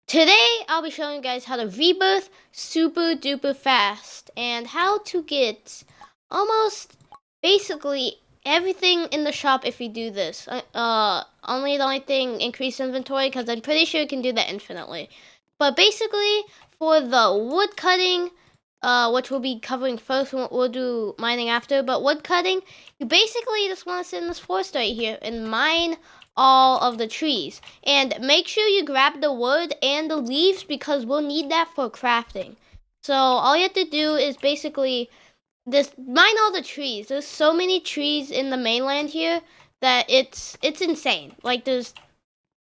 Today, I'll be showing you guys how to rebirth super duper fast and how to get almost basically everything in the shop if you do this. Only the only thing, increase inventory, because I'm pretty sure you can do that infinitely. But basically, for the wood cutting, which we'll be covering first, we'll do mining after, but wood cutting, you basically just want to sit in this forest right here and mine all of the trees. And make sure you grab the wood and the leaves because we'll need that for crafting. So all you have to do is basically just mine all the trees. There's so many trees in the mainland here that it's insane. Like if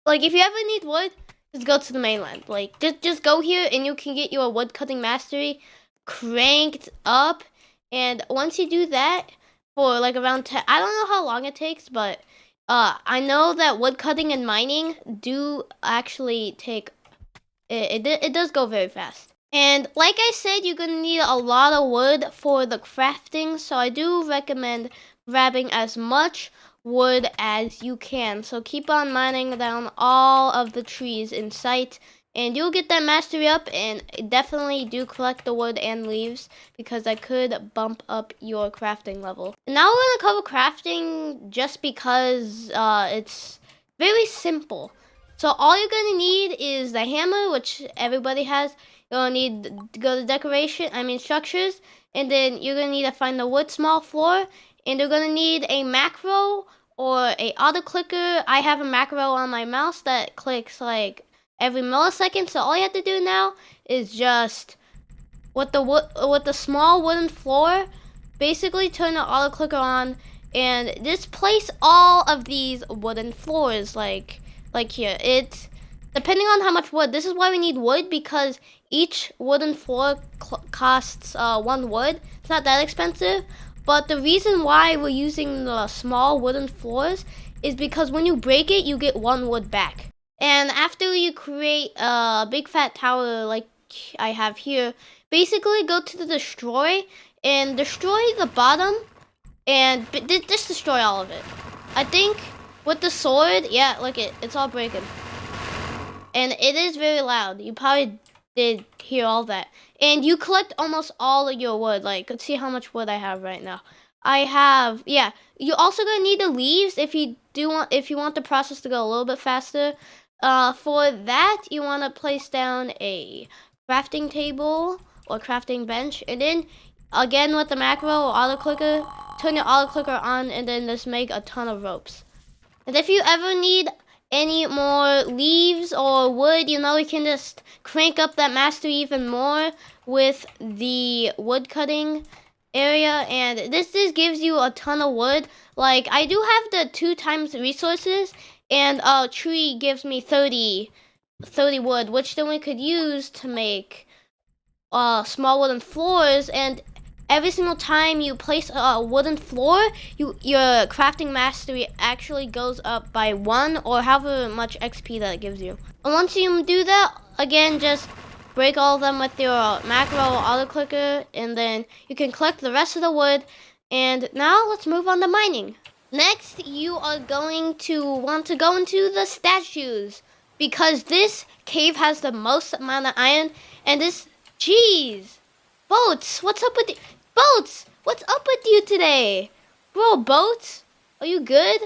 you ever need wood, just go to the mainland. Like just go here and you can get your wood cutting mastery cranked up. And once you do that for like around 10, I don't know how long it takes, but I know that woodcutting and mining do actually take, it does go very fast. And like I said, you're gonna need a lot of wood for the crafting, so I do recommend grabbing as much wood as you can. So keep on mining down all of the trees in sight, and you'll get that mastery up. And definitely do collect the wood and leaves because that could bump up your crafting level. And now we're gonna cover crafting just because it's very simple. So all you're gonna need is the hammer, which everybody has. You're gonna need to go to structures, and then you're gonna need to find the wood small floor, and you're gonna need a macro or a auto clicker. I have a macro on my mouse that clicks like every millisecond, so all you have to do now is just with the small wooden floor, basically turn the auto clicker on and just place all of these wooden floors like here. It's depending on how much wood. This is why we need wood, because each wooden floor costs 1 wood. It's not that expensive, but the reason why we're using the small wooden floors is because when you break it, you get 1 wood back. And after you create a big fat tower like I have here, basically go to the destroy and destroy the bottom and just destroy all of it. I think with the sword, yeah, look, it's all breaking. And it is very loud. You probably did hear all that. And you collect almost all of your wood. Like, let's see how much wood I have right now. I have, yeah. You also gonna need the leaves if you want the process to go a little bit faster. For that, you want to place down a crafting table or crafting bench, and then again with the macro or auto clicker, turn your auto clicker on, and then just make a ton of ropes. And if you ever need any more leaves or wood, you can just crank up that mastery even more with the wood cutting area, and this just gives you a ton of wood. Like, I do have the 2 times resources, and a tree gives me 30 wood, which then we could use to make small wooden floors. And every single time you place a wooden floor, your crafting mastery actually goes up by 1, or however much XP that it gives you. And once you do that, again, just break all of them with your macro auto clicker, and then you can collect the rest of the wood. And now let's move on to mining. Next, you are going to want to go into the statues, because this cave has the most amount of iron. And this, jeez, Boats, what's up with you? Boats, what's up with you today? Bro, Boats, are you good?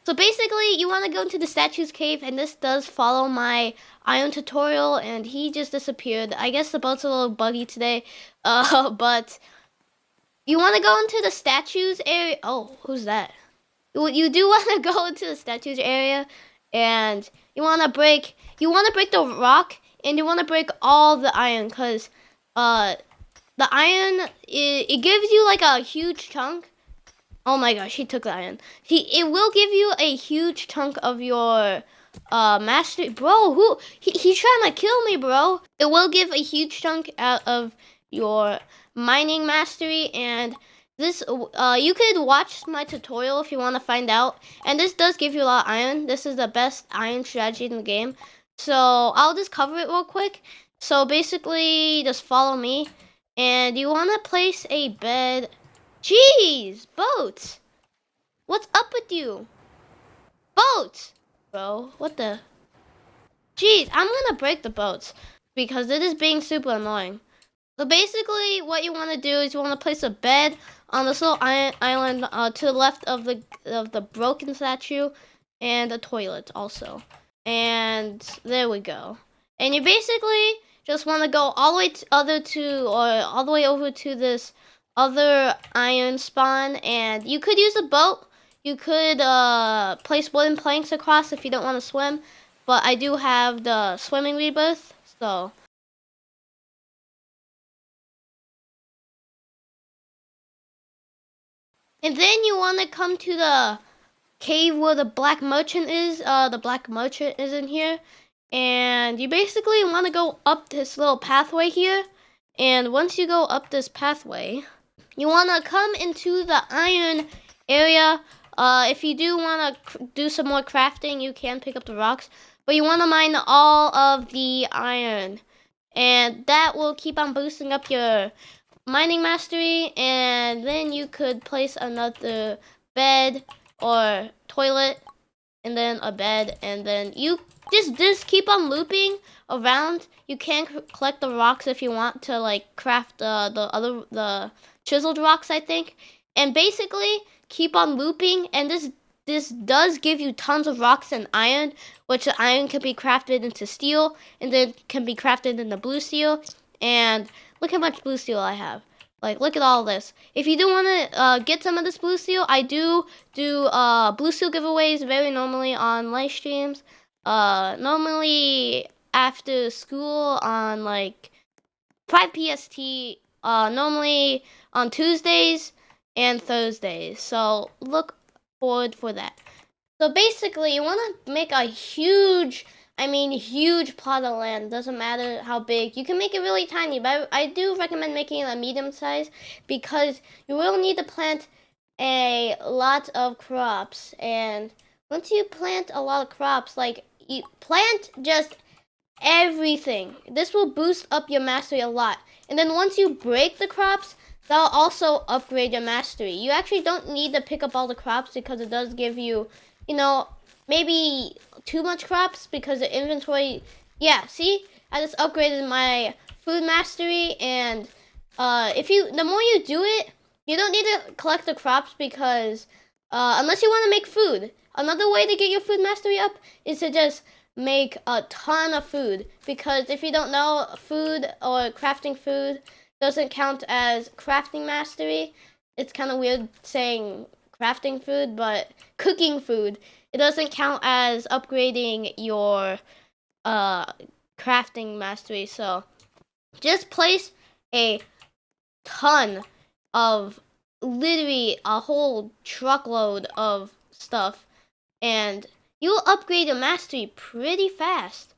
So basically, you want to go into the statues cave, and this does follow my iron tutorial, and he just disappeared. I guess the boat's a little buggy today, but you want to go into the statues area. Oh, who's that? You do want to go into the statues area, and you want to break the rock, and you want to break all the iron, because the iron, it gives you like a huge chunk. Oh my gosh, he took the iron. It will give you a huge chunk of your mastery. Bro, he's trying to kill me, bro. It will give a huge chunk out of your mining mastery. And this, you could watch my tutorial if you want to find out. And this does give you a lot of iron. This is the best iron strategy in the game. So I'll just cover it real quick. So basically, just follow me. And you want to place a bed. Jeez, Boats. What's up with you? Boats! Bro, what the? Jeez, I'm gonna break the boats because it is being super annoying. So basically, what you want to do is you want to place a bed on this little island to the left of the broken statue, and a toilet also. And there we go. And you basically just want to go all the way all the way over to this other iron spawn, and you could use a boat. You could place wooden planks across if you don't want to swim, but I do have the swimming rebirth, so. And then you want to come to the cave where the black merchant is. The black merchant is in here. And you basically want to go up this little pathway here. And once you go up this pathway, you want to come into the iron area. If you do want to do some more crafting, you can pick up the rocks. But you want to mine all of the iron. And that will keep on boosting up your mining mastery, and then you could place another bed or toilet, and then a bed, and then you just keep on looping around. You can collect the rocks if you want to, like, craft the chiseled rocks, I think, and basically keep on looping. And this does give you tons of rocks and iron, which the iron can be crafted into steel, and then can be crafted into blue steel. And look how much blue steel I have. Like, look at all this. If you do want to get some of this blue steel, I do blue steel giveaways very normally on live streams. Normally after school on like 5 PST. Normally on Tuesdays and Thursdays. So look forward for that. So basically, you want to make a huge plot of land. Doesn't matter how big. You can make it really tiny, but I do recommend making it a medium size because you will need to plant a lot of crops. And once you plant a lot of crops, like, you plant just everything. This will boost up your mastery a lot. And then once you break the crops, that'll also upgrade your mastery. You actually don't need to pick up all the crops because it does give you, maybe too much crops because the inventory. Yeah, see, I just upgraded my food mastery. And the more you do it, you don't need to collect the crops because unless you want to make food. Another way to get your food mastery up is to just make a ton of food, because if you don't know, food or crafting food doesn't count as crafting mastery. It's kind of weird saying crafting food, but cooking food, it doesn't count as upgrading your crafting mastery. So just place a ton of, literally a whole truckload of stuff, and you'll upgrade your mastery pretty fast.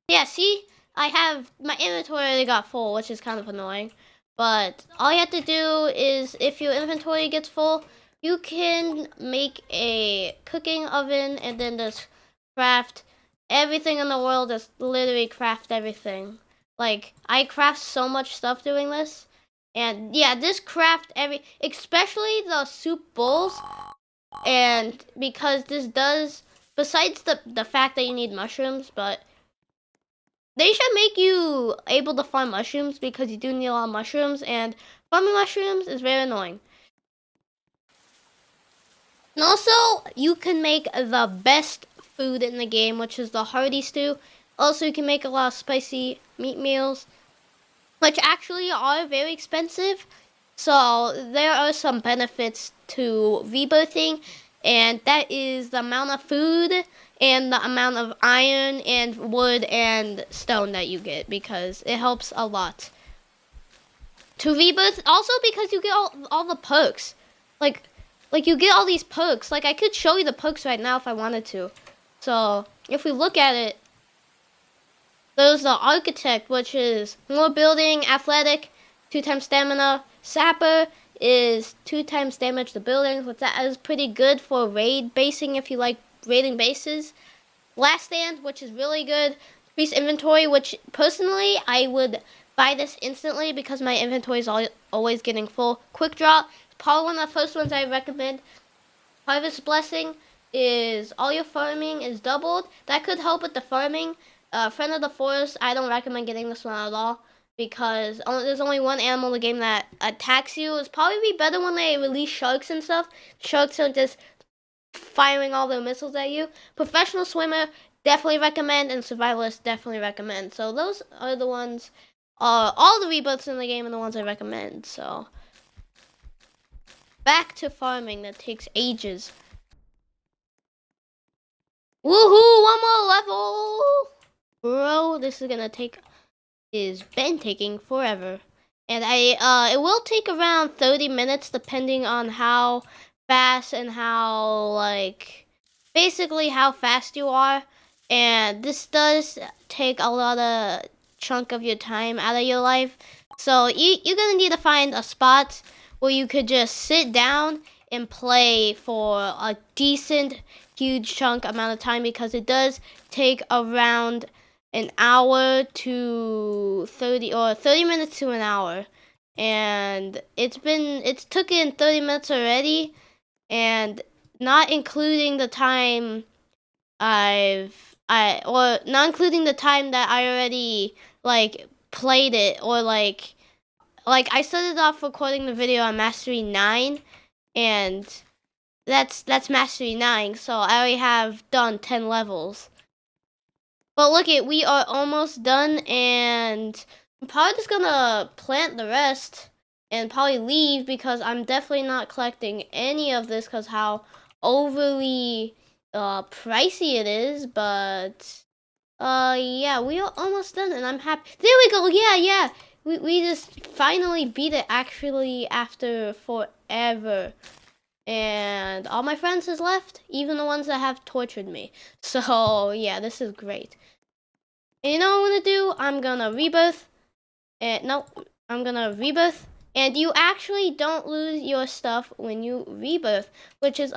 Yeah, see, I have my inventory already got full, which is kind of annoying. But all you have to do is, if your inventory gets full, you can make a cooking oven and then just craft everything in the world. Just literally craft everything. Like, I craft so much stuff doing this. And yeah, just craft especially the soup bowls. And because this does, besides the fact that you need mushrooms, but they should make you able to farm mushrooms because you do need a lot of mushrooms, and farming mushrooms is very annoying. And also, you can make the best food in the game, which is the hearty stew. Also, you can make a lot of spicy meat meals, which actually are very expensive. So there are some benefits to rebirthing, and that is the amount of food and the amount of iron and wood and stone that you get, because it helps a lot to rebirth. Also because you get all the perks. Like you get all these perks. Like, I could show you the perks right now if I wanted to. So if we look at it, there's the architect, which is more building, athletic, 2 times stamina. Sapper is 2 times damage to buildings, which that is pretty good for raid basing if you like raiding bases. Last stand, which is really good. Increase inventory, which personally I would buy this instantly because my inventory is always getting full. Quick draw, probably one of the first ones I recommend. Harvest blessing is all your farming is doubled. That could help with the farming, Friend of the Forest, I don't recommend getting this one at all because there's only one animal in the game that attacks you. It's probably be better when they release sharks and stuff. Sharks are just firing all their missiles at you. Professional swimmer, definitely recommend, and survivalist, definitely recommend. So those are the ones, all the rebirths in the game are the ones I recommend. So back to farming that takes ages. Woohoo! One more level! Bro, this is gonna take, is been taking forever. And it will take around 30 minutes depending on how fast and how, like, basically how fast you are. And this does take a lot of chunk of your time out of your life. So you're gonna need to find a spot where you could just sit down and play for a decent, huge chunk amount of time because it does take around an hour to 30 minutes to an hour. And it's taken 30 minutes already, and not including the time not including the time that I already like played it, or like I started off recording the video on Mastery 9, and that's Mastery 9, so I already have done 10 levels. But look it, we are almost done, and I'm probably just gonna plant the rest and probably leave because I'm definitely not collecting any of this because how overly pricey it is. But yeah, we are almost done, and I'm happy. There we go. Yeah. We just finally beat it actually after forever. And all my friends has left, even the ones that have tortured me. So yeah, this is great. And you know what I'm gonna do? I'm gonna rebirth. I'm gonna rebirth. And you actually don't lose your stuff when you rebirth, which is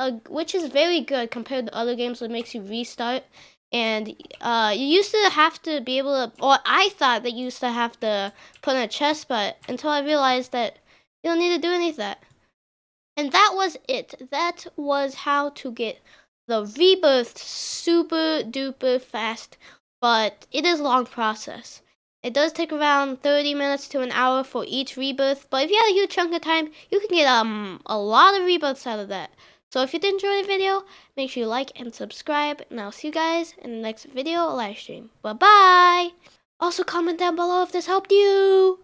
very good compared to other games that makes you restart. And you used to have to be able to, or I thought that you used to have to put in a chest, but until I realized that you don't need to do any of that. And that was it. That was how to get the rebirth super duper fast, but it is a long process. It does take around 30 minutes to an hour for each rebirth, but if you have a huge chunk of time, you can get a lot of rebirths out of that. So if you did enjoy the video, make sure you like and subscribe, and I'll see you guys in the next video or live stream. Bye-bye! Also comment down below if this helped you!